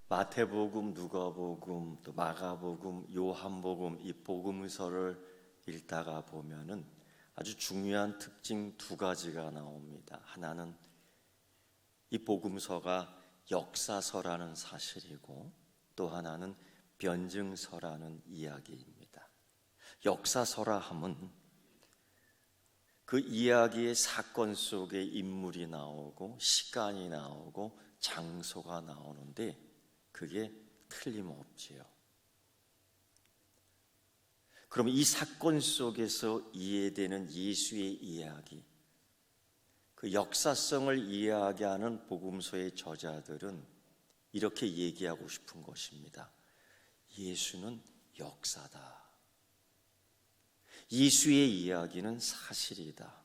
마태복음, 누가복음, 또 마가복음, 요한복음 이 복음서를 읽다가 보면은 아주 중요한 특징 두 가지가 나옵니다. 하나는 이 복음서가 역사서라는 사실이고, 또 하나는 변증서라는 이야기입니다. 역사서라 함은 그 이야기의 사건 속에 인물이 나오고 시간이 나오고 장소가 나오는데 그게 틀림없지요. 그럼 이 사건 속에서 이해되는 예수의 이야기, 그 역사성을 이야기하는 복음서의 저자들은 이렇게 얘기하고 싶은 것입니다. 예수는 역사다. 예수의 이야기는 사실이다.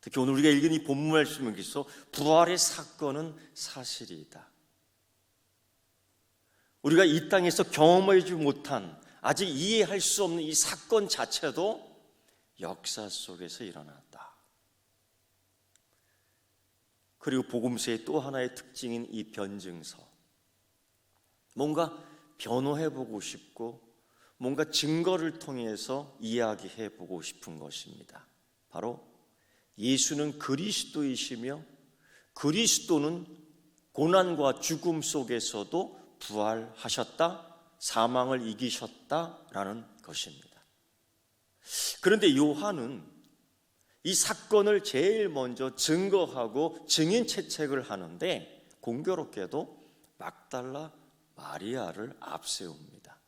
특히 오늘 우리가 읽은 이 본문 말씀에서 부활의 사건은 사실이다. 우리가 이 땅에서 경험하지 못한, 아직 이해할 수 없는 이 사건 자체도 역사 속에서 일어났다. 그리고 복음서의 또 하나의 특징인 이 변증서, 뭔가 변호해보고 싶고 뭔가 증거를 통해서 이야기해보고 싶은 것입니다. 바로 예수는 그리스도이시며 그리스도는 고난과 죽음 속에서도 부활하셨다, 사망을 이기셨다라는 것입니다. 그런데 요한은 이 사건을 제일 먼저 증거하고 증인 채택을 하는데 공교롭게도 막달라 마리아를 앞세웁니다.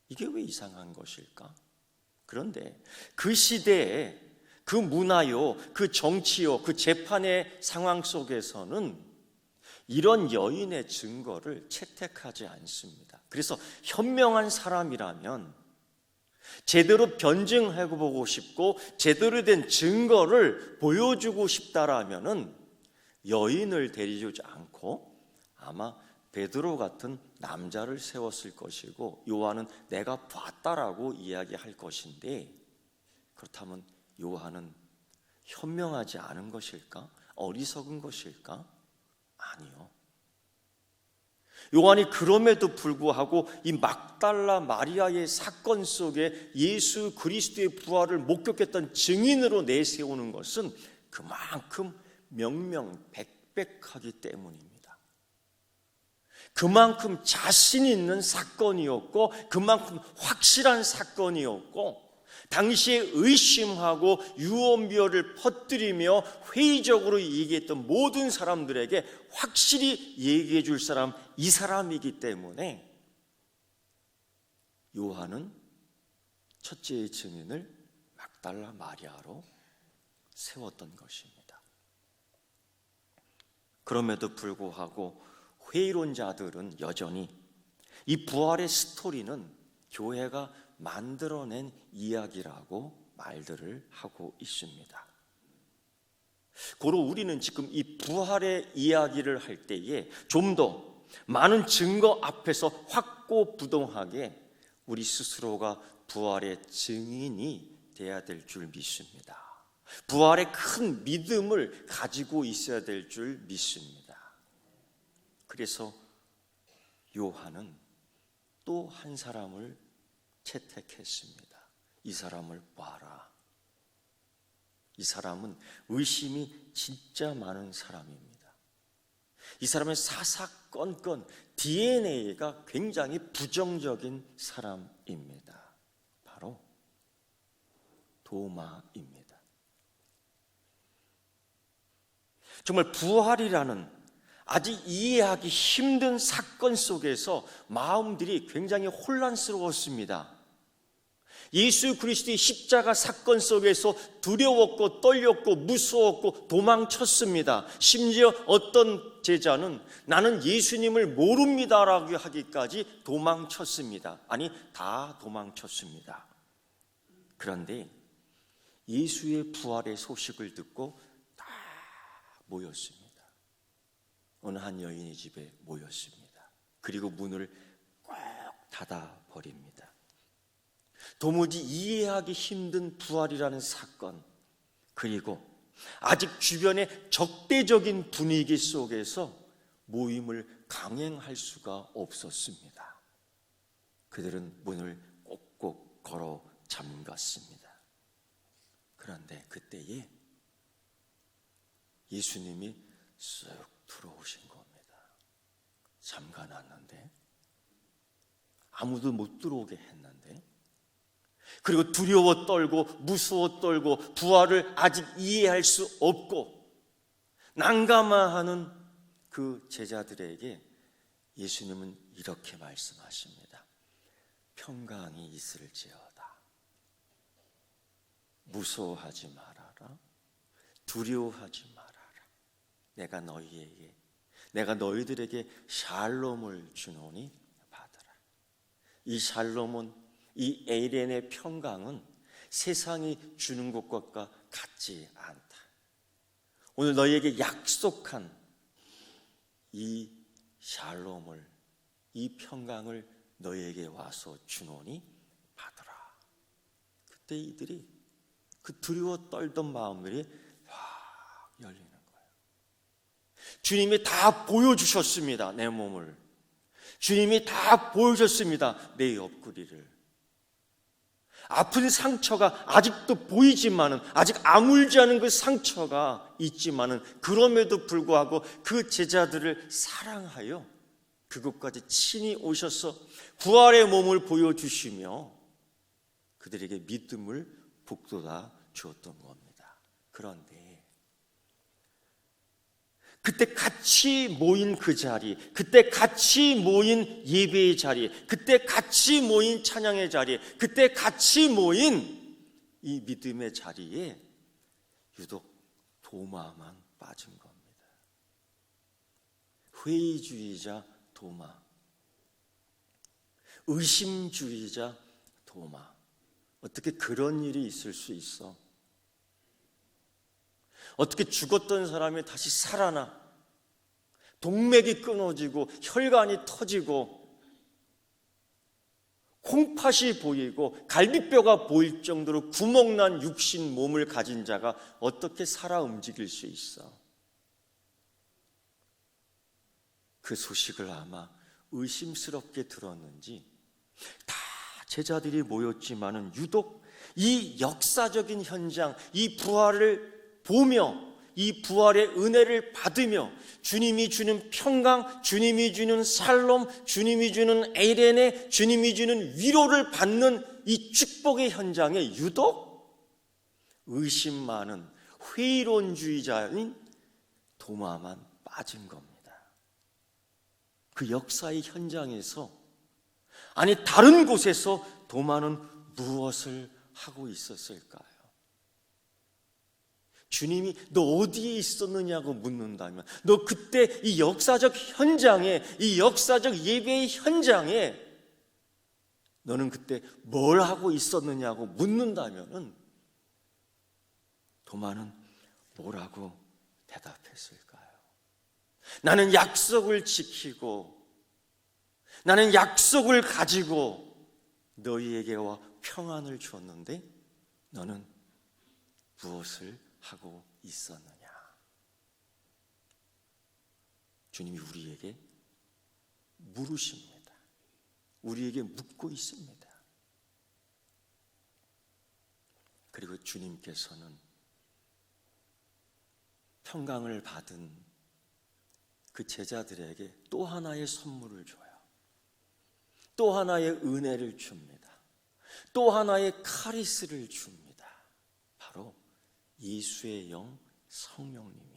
이게 왜 이상한 것일까? 그런데 그 시대에 그 문화요, 그 정치요, 그 재판의 상황 속에서는 이런 여인의 증거를 채택하지 않습니다. 그래서 현명한 사람이라면 제대로 변증해보고 싶고 제대로 된 증거를 보여주고 싶다라면은 여인을 데려오지 않고 아마 베드로 같은 남자를 세웠을 것이고, 요한은 내가 봤다라고 이야기할 것인데, 그렇다면 요한은 현명하지 않은 것일까? 어리석은 것일까? 아니요. 요한이 그럼에도 불구하고 이 막달라 마리아의 사건 속에 예수 그리스도의 부활을 목격했던 증인으로 내세우는 것은 그만큼 명명백백하기 때문입니다. 그만큼 자신 있는 사건이었고, 그만큼 확실한 사건이었고, 당시에 의심하고 유언비어를 퍼뜨리며 회의적으로 얘기했던 모든 사람들에게 확실히 얘기해 줄 사람, 이 사람이기 때문에 요한은 첫째의 증인을 막달라 마리아로 세웠던 것입니다. 그럼에도 불구하고 회의론자들은 여전히 이 부활의 스토리는 교회가 만들어낸 이야기라고 말들을 하고 있습니다. 고로 우리는 지금 이 부활의 이야기를 할 때에 좀 더 많은 증거 앞에서 확고부동하게 우리 스스로가 부활의 증인이 돼야 될 줄 믿습니다. 부활의 큰 믿음을 가지고 있어야 될 줄 믿습니다. 그래서 요한은 또 한 사람을 채택했습니다. 이 사람을 봐라. 이 사람은 의심이 진짜 많은 사람입니다. 이 사람의 사사건건 DNA가 굉장히 부정적인 사람입니다. 바로 도마입니다. 정말 부활이라는 아직 이해하기 힘든 사건 속에서 마음들이 굉장히 혼란스러웠습니다. 예수 그리스도의 십자가 사건 속에서 두려웠고 떨렸고 무서웠고 도망쳤습니다. 심지어 어떤 제자는 나는 예수님을 모릅니다라고 하기까지 도망쳤습니다. 아니, 다 도망쳤습니다. 그런데 예수의 부활의 소식을 듣고 다 모였습니다. 어느 한 여인의 집에 모였습니다. 그리고 문을 꼭 닫아버립니다. 도무지 이해하기 힘든 부활이라는 사건, 그리고 아직 주변의 적대적인 분위기 속에서 모임을 강행할 수가 없었습니다. 그들은 문을 꼭꼭 걸어 잠갔습니다. 그런데 그때에 예수님이 쓱 들어오신 겁니다. 잠가놨는데, 아무도 못 들어오게 했는데, 그리고 두려워 떨고 무서워 떨고 부활을 아직 이해할 수 없고 난감해하는 그 제자들에게 예수님은 이렇게 말씀하십니다. 평강이 있을지어다. 무서워하지 말아라. 두려워하지 말아라. 내가 너희들에게 샬롬을 주노니 받으라. 이 샬롬은, 이 에이렌의 평강은 세상이 주는 것과 같지 않다. 오늘 너희에게 약속한 이 샬롬을, 이 평강을 너희에게 와서 주노니 받으라. 그때 이들이 그 두려워 떨던 마음들이 확 열리는 거예요. 주님이 다 보여주셨습니다. 내 몸을. 주님이 다 보여줬습니다. 내 옆구리를. 아픈 상처가 아직도 보이지만은, 아직 아물지 않은 그 상처가 있지만은, 그럼에도 불구하고 그 제자들을 사랑하여 그곳까지 친히 오셔서 부활의 몸을 보여주시며 그들에게 믿음을 북돋아 주었던 겁니다. 그런데 그때 같이 모인 그 자리, 그때 같이 모인 예배의 자리, 그때 같이 모인 찬양의 자리, 그때 같이 모인 이 믿음의 자리에 유독 도마만 빠진 겁니다. 회의주의자 도마, 의심주의자 도마. 어떻게 그런 일이 있을 수 있어? 어떻게 죽었던 사람이 다시 살아나? 동맥이 끊어지고 혈관이 터지고 콩팥이 보이고 갈비뼈가 보일 정도로 구멍난 육신 몸을 가진 자가 어떻게 살아 움직일 수 있어? 그 소식을 아마 의심스럽게 들었는지 다 제자들이 모였지만은 유독 이 역사적인 현장, 이 부활을 보며, 이 부활의 은혜를 받으며 주님이 주는 평강, 주님이 주는 샬롬, 주님이 주는 에이렌의, 주님이 주는 위로를 받는 이 축복의 현장에 유독 의심 많은 회의론주의자인 도마만 빠진 겁니다. 그 역사의 현장에서, 아니 다른 곳에서 도마는 무엇을 하고 있었을까요? 주님이 너 어디에 있었느냐고 묻는다면, 너 그때 이 역사적 현장에, 이 역사적 예배의 현장에 너는 그때 뭘 하고 있었느냐고 묻는다면 도마는 뭐라고 대답했을까요? 나는 약속을 지키고, 나는 약속을 가지고 너희에게 와 평안을 주었는데 너는 무엇을 하고 있었느냐? 주님이 우리에게 물으십니다. 우리에게 묻고 있습니다. 그리고 주님께서는 평강을 받은 그 제자들에게 또 하나의 선물을 줘요. 또 하나의 은혜를 줍니다. 또 하나의 카리스를 줍니다. 바로 예수의 영 성령님이에요.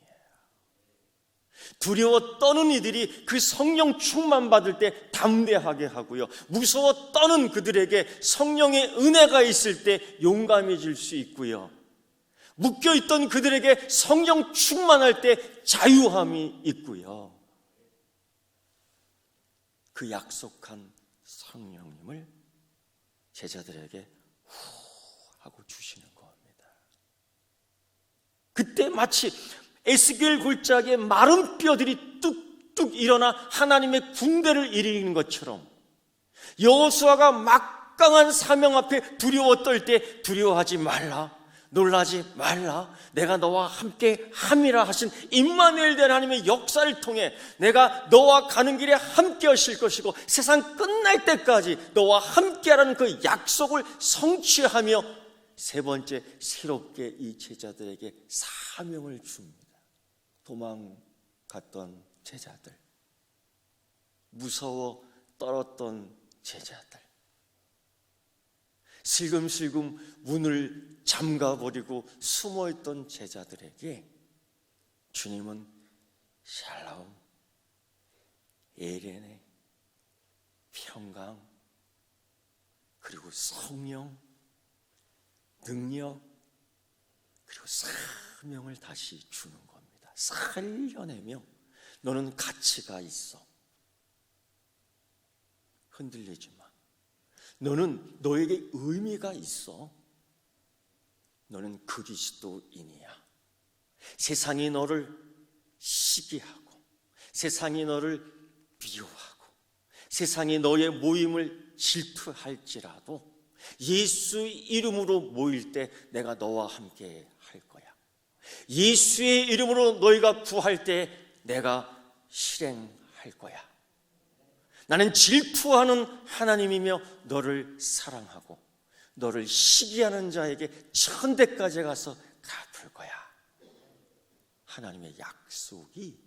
두려워 떠는 이들이 그 성령 충만 받을 때 담대하게 하고요, 무서워 떠는 그들에게 성령의 은혜가 있을 때 용감해질 수 있고요, 묶여있던 그들에게 성령 충만할 때 자유함이 있고요, 그 약속한 성령님을 제자들에게 후 하고 주시는 겁니다. 그때 마치 에스겔 골짜기에 마른 뼈들이 뚝뚝 일어나 하나님의 군대를 이루는 것처럼 여호수아가 막강한 사명 앞에 두려워 떨 때 두려워하지 말라, 놀라지 말라. 내가 너와 함께 함이라 하신 임마누엘 된 하나님의 역사를 통해 내가 너와 가는 길에 함께 하실 것이고 세상 끝날 때까지 너와 함께하라는 그 약속을 성취하며 세 번째, 새롭게 이 제자들에게 사명을 줍니다. 도망갔던 제자들, 무서워 떨었던 제자들, 슬금슬금 문을 잠가버리고 숨어있던 제자들에게 주님은 샬롬, 에레네, 평강, 그리고 성령, 능력, 그리고 사명을 다시 주는 겁니다. 살려내며 너는 가치가 있어. 흔들리지 마. 너는 너에게 의미가 있어. 너는 그리스도인이야. 세상이 너를 시기하고 세상이 너를 미워하고 세상이 너의 모임을 질투할지라도 예수의 이름으로 모일 때 내가 너와 함께 할 거야. 예수의 이름으로 너희가 구할 때 내가 실행할 거야. 나는 질투하는 하나님이며 너를 사랑하고 너를 시기하는 자에게 천대까지 가서 갚을 거야. 하나님의 약속이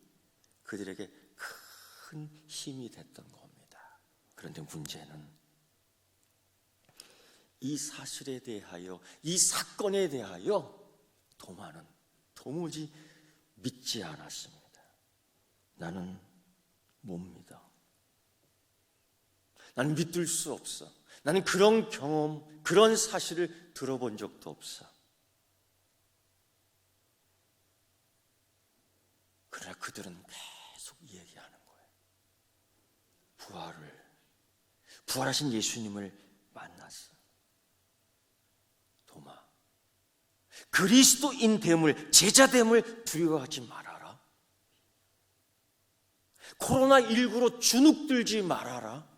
그들에게 큰 힘이 됐던 겁니다. 그런데 문제는 이 사실에 대하여, 이 사건에 대하여 도마는 도무지 믿지 않았습니다. 나는 못 믿어. 나는 믿을 수 없어. 나는 그런 경험, 그런 사실을 들어본 적도 없어. 그러나 그들은 계속 얘기하는 거예요. 부활하신 예수님을 만났어. 도마, 그리스도인됨을, 제자됨을 두려워하지 말아라. 코로나19로 주눅들지 말아라.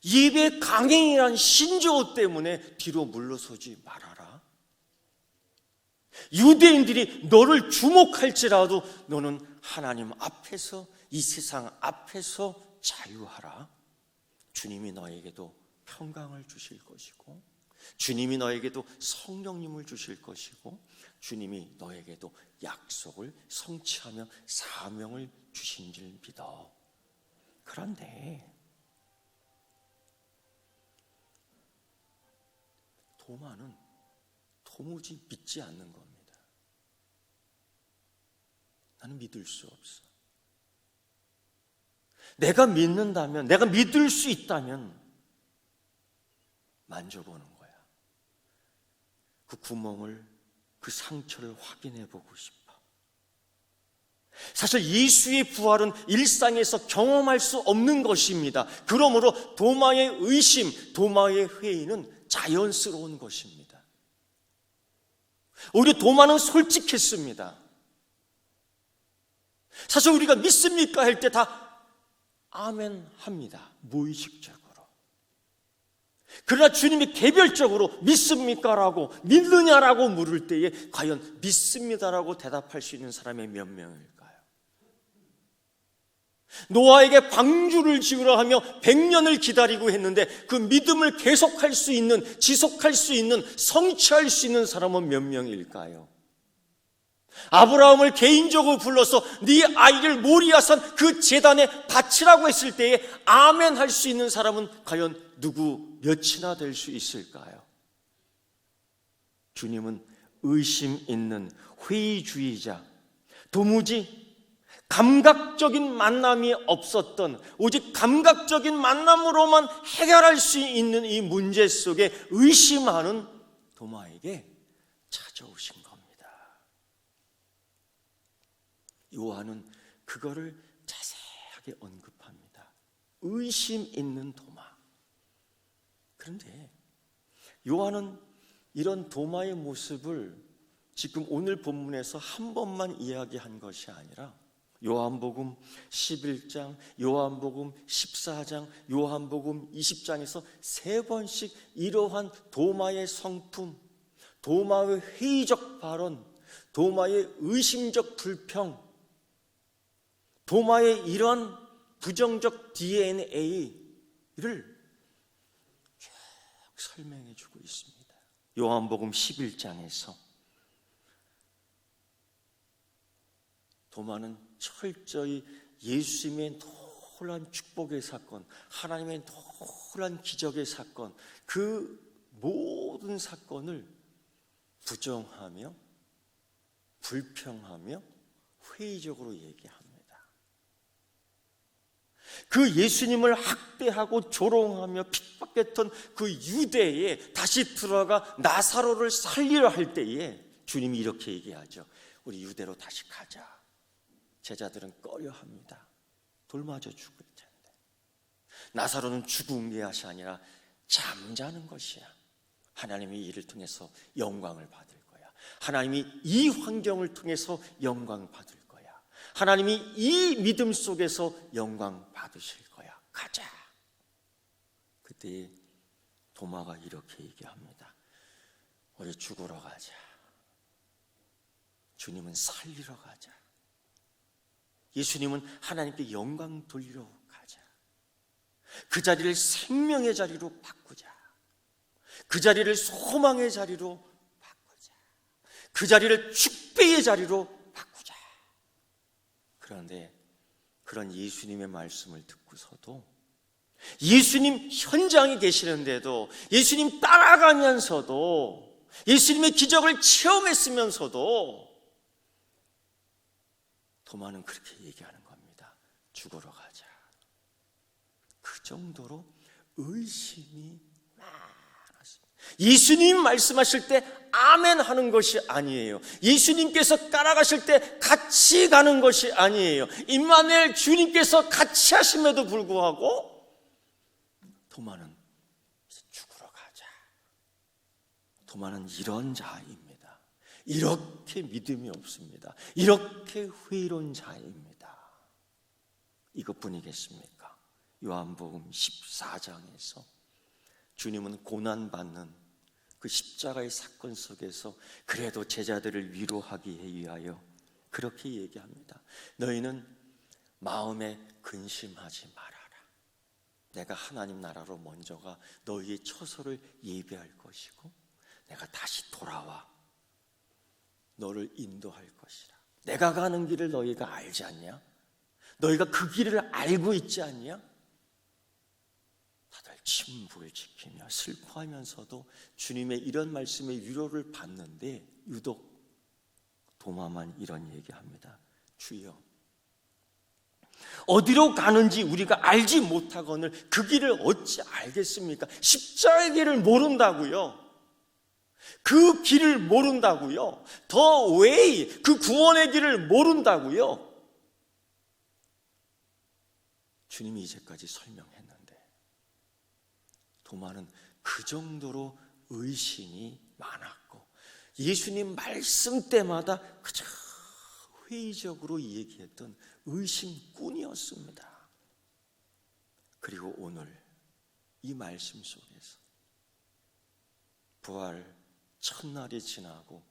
예배 강행이란 신조어 때문에 뒤로 물러서지 말아라. 유대인들이 너를 주목할지라도 너는 하나님 앞에서, 이 세상 앞에서 자유하라. 주님이 너에게도 평강을 주실 것이고 주님이 너에게도 성령님을 주실 것이고 주님이 너에게도 약속을 성취하며 사명을 주신 줄 믿어. 그런데 도마는 도무지 믿지 않는 겁니다. 나는 믿을 수 없어. 내가 내가 믿을 수 있다면 만져보는 거야. 그 구멍을, 그 상처를 확인해 보고 싶어. 사실 예수의 부활은 일상에서 경험할 수 없는 것입니다. 그러므로 도마의 의심, 도마의 회의는 자연스러운 것입니다. 오히려 도마는 솔직했습니다. 사실 우리가 믿습니까? 할 때 다 아멘 합니다. 무의식적으로. 그러나 주님이 개별적으로 믿습니까? 라고, 믿느냐라고 물을 때에 과연 믿습니다라고 대답할 수 있는 사람이 몇 명일까요? 노아에게 방주를 지으라 하며 100년을 기다리고 했는데 그 믿음을 계속할 수 있는, 지속할 수 있는, 성취할 수 있는 사람은 몇 명일까요? 아브라함을 개인적으로 불러서 네 아이를 모리아산 그 제단에 바치라고 했을 때에 아멘 할 수 있는 사람은 과연 누구 몇이나 될 수 있을까요? 주님은 의심 있는 회의주의자, 도무지 감각적인 만남이 없었던, 오직 감각적인 만남으로만 해결할 수 있는 이 문제 속에 의심하는 도마에게 찾아오신 겁니다. 요한은 그거를 자세하게 언급합니다. 의심 있는 도마. 그런데 요한은 이런 도마의 모습을 지금 오늘 본문에서 한 번만 이야기한 것이 아니라 요한복음 11장, 요한복음 14장, 요한복음 20장에서 3번씩 이러한 도마의 성품, 도마의 회의적 발언, 도마의 의심적 불평, 도마의 이런 부정적 DNA를 쭉 설명해 주고 있습니다. 요한복음 11장에서 도마는 철저히 예수님의 놀라운 축복의 사건, 하나님의 놀라운 기적의 사건, 그 모든 사건을 부정하며 불평하며 회의적으로 얘기합니다. 그 예수님을 학대하고 조롱하며 핍박했던 그 유대에 다시 들어가 나사로를 살리려 할 때에 주님이 이렇게 얘기하죠. 우리 유대로 다시 가자. 제자들은 꺼려합니다. 돌 맞아 죽을 텐데. 나사로는 죽은 것이 아니라 잠자는 것이야. 하나님이 이를 통해서 영광을 받을 거야. 하나님이 이 환경을 통해서 영광을 받을 거야. 하나님이 이 믿음 속에서 영광 받으실 거야. 가자. 그때 도마가 이렇게 얘기합니다. 우리 죽으러 가자. 주님은 살리러 가자. 예수님은 하나님께 영광 돌리러 가자. 그 자리를 생명의 자리로 바꾸자. 그 자리를 소망의 자리로 바꾸자. 그 자리를 축배의 자리로 바꾸자. 그런데 그런 예수님의 말씀을 듣고서도, 예수님 현장에 계시는데도, 예수님 따라가면서도, 예수님의 기적을 체험했으면서도 도마는 그렇게 얘기하는 겁니다. 죽으러 가자. 그 정도로 의심이 많았습니다. 예수님 말씀하실 때 아멘 하는 것이 아니에요. 예수님께서 따라가실 때 같이 가는 것이 아니에요. 임마누엘 주님께서 같이 하심에도 불구하고 도마는 죽으러 가자. 도마는 이런 자입니다. 이렇게 믿음이 없습니다. 이렇게 회의로운 자입니다. 이것뿐이겠습니까? 요한복음 14장에서 주님은 고난받는 그 십자가의 사건 속에서 그래도 제자들을 위로하기 위하여 그렇게 얘기합니다. 너희는 마음에 근심하지 말아라. 내가 하나님 나라로 먼저 가 너희의 처소를 예비할 것이고 내가 다시 돌아와 너를 인도할 것이라. 내가 가는 길을 너희가 알지 않냐? 너희가 그 길을 알고 있지 않냐? 다들 침묵을 지키며 슬퍼하면서도 주님의 이런 말씀에 위로를 받는데 유독 도마만 이런 얘기합니다. 주여, 어디로 가는지 우리가 알지 못하거늘 그 길을 어찌 알겠습니까? 십자가의 길을 모른다고요. 그 길을 모른다고요. 더 웨이, 그 구원의 길을 모른다고요. 주님이 이제까지 설명했는데 도마는 그 정도로 의심이 많았고 예수님 말씀 때마다 그저 회의적으로 얘기했던 의심꾼이었습니다. 그리고 오늘 이 말씀 속에서 부활 첫날이 지나고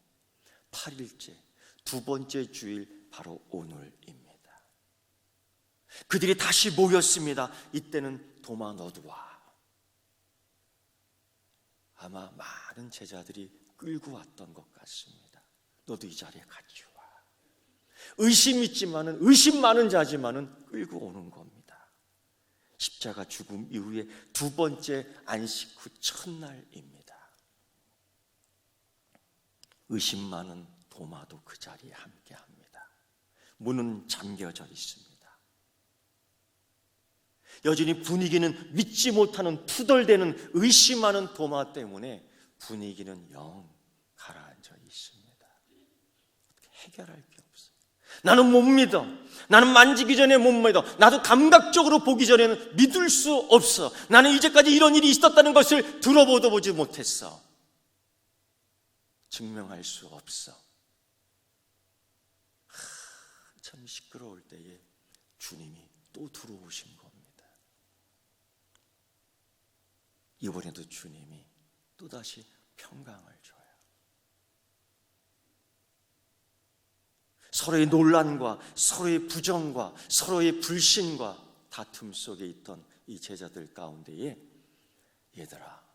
8일째 두 번째 주일 바로 오늘입니다. 그들이 다시 모였습니다. 이때는 도마 너도 와. 아마 많은 제자들이 끌고 왔던 것 같습니다. 너도 이 자리에 같이 와. 의심 있지만은 의심 많은 자지만은 끌고 오는 겁니다. 십자가 죽음 이후에 두 번째 안식 후 첫날입니다. 의심 많은 도마도 그 자리에 함께합니다. 문은 잠겨져 있습니다. 여전히 분위기는 믿지 못하는 투덜대는 의심하는 도마 때문에 분위기는 영 가라앉아 있습니다. 해결할 게 없어요. 나는 못 믿어. 나는 만지기 전에 못 믿어. 나도 감각적으로 보기 전에는 믿을 수 없어. 나는 이제까지 이런 일이 있었다는 것을 들어보도 보지 못했어. 증명할 수 없어. 참 시끄러울 때에 주님이 또 들어오신 겁니다. 이번에도 주님이 또다시 평강을 줘요. 서로의 논란과 서로의 부정과 서로의 불신과 다툼 속에 있던 이 제자들 가운데에 얘들아,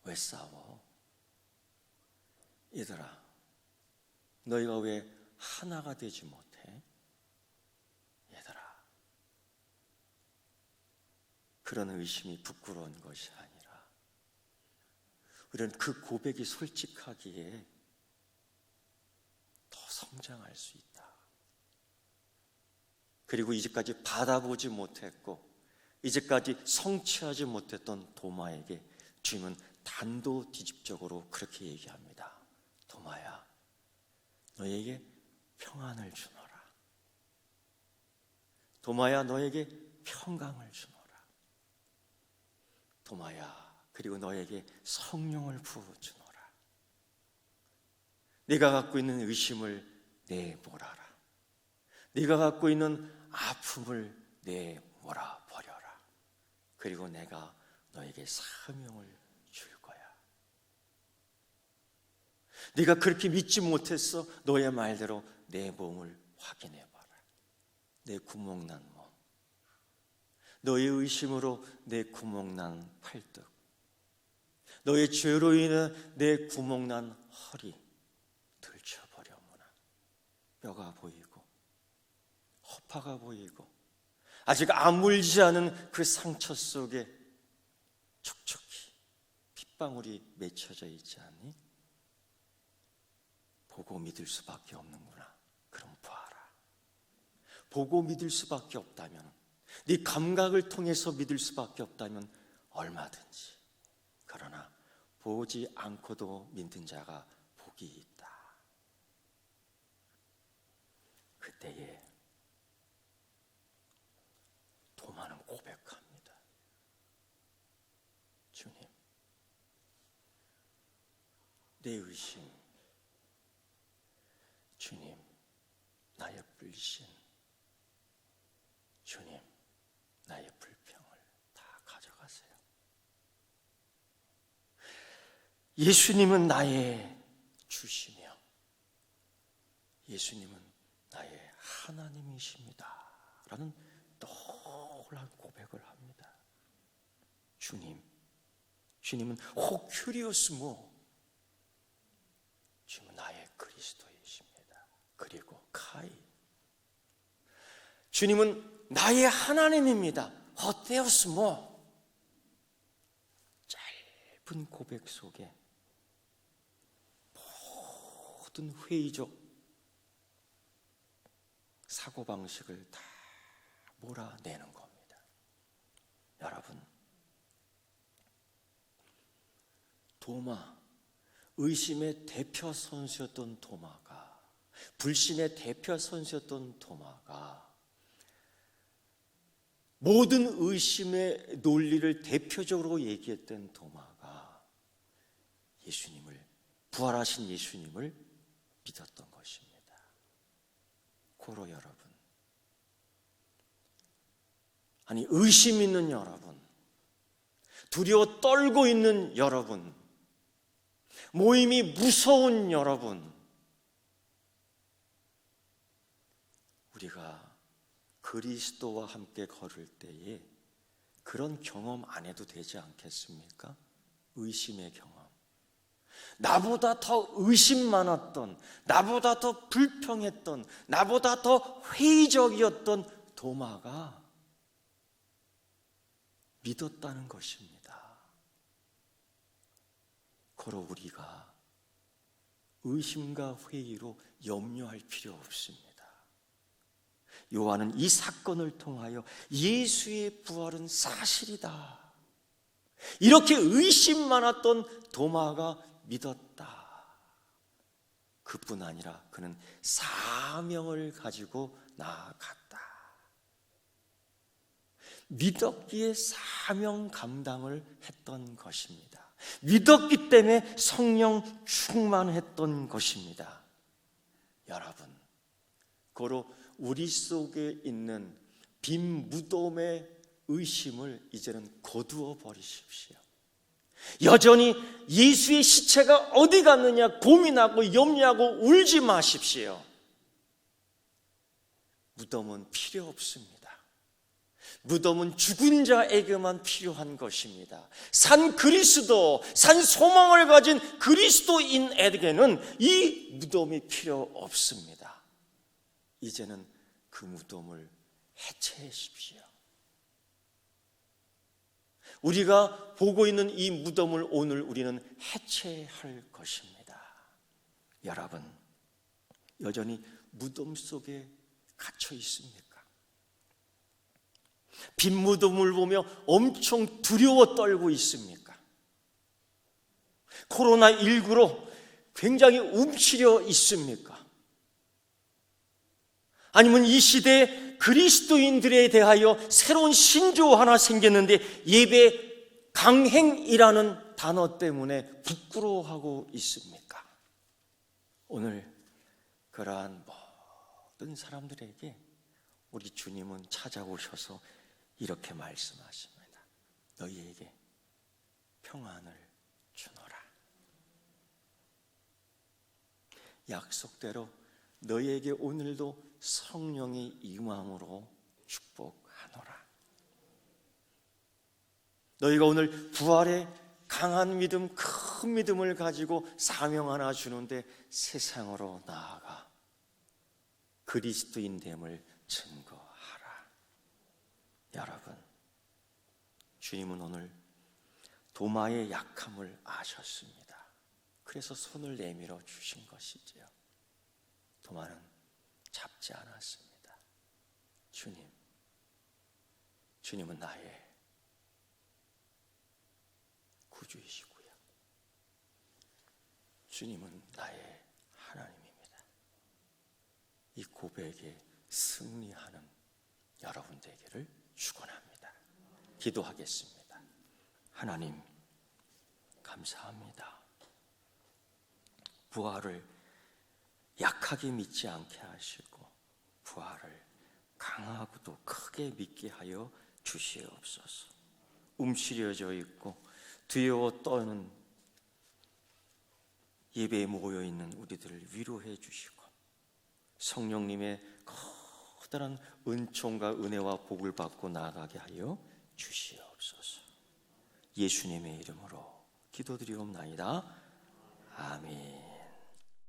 왜 싸워? 얘들아, 너희가 왜 하나가 되지 못해? 얘들아, 그런 의심이 부끄러운 것이 아니라 우리는 그 고백이 솔직하기에 더 성장할 수 있다. 그리고 이제까지 받아보지 못했고 이제까지 성취하지 못했던 도마에게 주님은 단도직입적으로 그렇게 얘기합니다. 도마야, 너에게 평안을 주노라. 도마야, 너에게 평강을 주노라. 도마야, 그리고 너에게 성령을 부어주노라. 네가 갖고 있는 의심을 내몰아라. 네가 갖고 있는 아픔을 내몰아 버려라. 그리고 내가 너에게 사명을 줄 거야. 네가 그렇게 믿지 못했어. 너의 말대로 내 몸을 확인해 봐라. 내 구멍난 몸, 너의 의심으로 내 구멍난 팔뚝, 너의 죄로 인해 내 구멍난 허리 들춰버려무나. 뼈가 보이고 허파가 보이고 아직 아물지 않은 그 상처 속에 촉촉히 핏방울이 맺혀져 있지 않니? 보고 믿을 수밖에 없는구나. 그럼 봐라. 보고 믿을 수밖에 없다면, 네 감각을 통해서 믿을 수밖에 없다면 얼마든지. 그러나 보지 않고도 믿는 자가 복이 있다. 그때에 도마는 고백합니다. 주님, 내 의심, 주님, 나의 불신, 주님, 나의 불평을 다 가져가세요. 예수님은 나의 주시며 예수님은 나의 하나님이십니다 라는 놀라운 고백을 합니다. 주님은 호큐리오스모, 주님은 나의 그리스도이십니다. 그리고 카이, 주님은 나의 하나님입니다. 호테오스모. 짧은 고백 속에 모든 회의적 사고방식을 다 몰아내는 겁니다. 여러분, 도마, 의심의 대표 선수였던 도마가, 불신의 대표 선수였던 도마가 모든 의심의 논리를 대표적으로 얘기했던 도마가 예수님을, 부활하신 예수님을 믿었던 것입니다. 고로 여러분, 아니 의심 있는 여러분, 두려워 떨고 있는 여러분, 모임이 무서운 여러분, 우리가 그리스도와 함께 걸을 때에 그런 경험 안 해도 되지 않겠습니까? 의심의 경험. 나보다 더 의심 많았던, 나보다 더 불평했던, 나보다 더 회의적이었던 도마가 믿었다는 것입니다. 고로 우리가 의심과 회의로 염려할 필요 없습니다. 요한은 이 사건을 통하여 예수의 부활은 사실이다, 이렇게 의심 많았던 도마가 믿었다. 그뿐 아니라 그는 사명을 가지고 나아갔다. 믿었기에 사명 감당을 했던 것입니다. 믿었기 때문에 성령 충만했던 것입니다. 여러분, 고로 우리 속에 있는 빈 무덤의 의심을 이제는 거두어 버리십시오. 여전히 예수의 시체가 어디 갔느냐 고민하고 염려하고 울지 마십시오. 무덤은 필요 없습니다. 무덤은 죽은 자에게만 필요한 것입니다. 산 그리스도, 산 소망을 가진 그리스도인에게는 이 무덤이 필요 없습니다. 이제는 그 무덤을 해체하십시오. 우리가 보고 있는 이 무덤을 오늘 우리는 해체할 것입니다. 여러분, 여전히 무덤 속에 갇혀 있습니까? 빈 무덤을 보며 엄청 두려워 떨고 있습니까? 코로나19로 굉장히 움츠려 있습니까? 아니면 이 시대에 그리스도인들에 대하여 새로운 신조 하나 생겼는데 예배 강행이라는 단어 때문에 부끄러워하고 있습니까? 오늘 그러한 모든 사람들에게 우리 주님은 찾아오셔서 이렇게 말씀하십니다. 너희에게 평안을 주노라. 약속대로 너희에게 오늘도 성령의 임함으로 축복하노라. 너희가 오늘 부활의 강한 믿음, 큰 믿음을 가지고 사명 하나 주는데 세상으로 나아가 그리스도인됨을 증거하라. 여러분, 주님은 오늘 도마의 약함을 아셨습니다. 그래서 손을 내밀어 주신 것이지요. 도마는 잡지 않았습니다. 주님은 나의 구주이시고요. 주님은 나의 하나님입니다. 이 고백에 승리하는 여러분 되기를 축원합니다. 기도하겠습니다. 하나님, 감사합니다. 부활을 약하게 믿지 않게 하시고 부활을 강하고도 크게 믿게 하여 주시옵소서. 움츠려져 있고 두려워 떠는 예배에 모여 있는 우리들을 위로해 주시고 성령님의 커다란 은총과 은혜와 복을 받고 나아가게 하여 주시옵소서. 예수님의 이름으로 기도드리옵나이다. 아멘.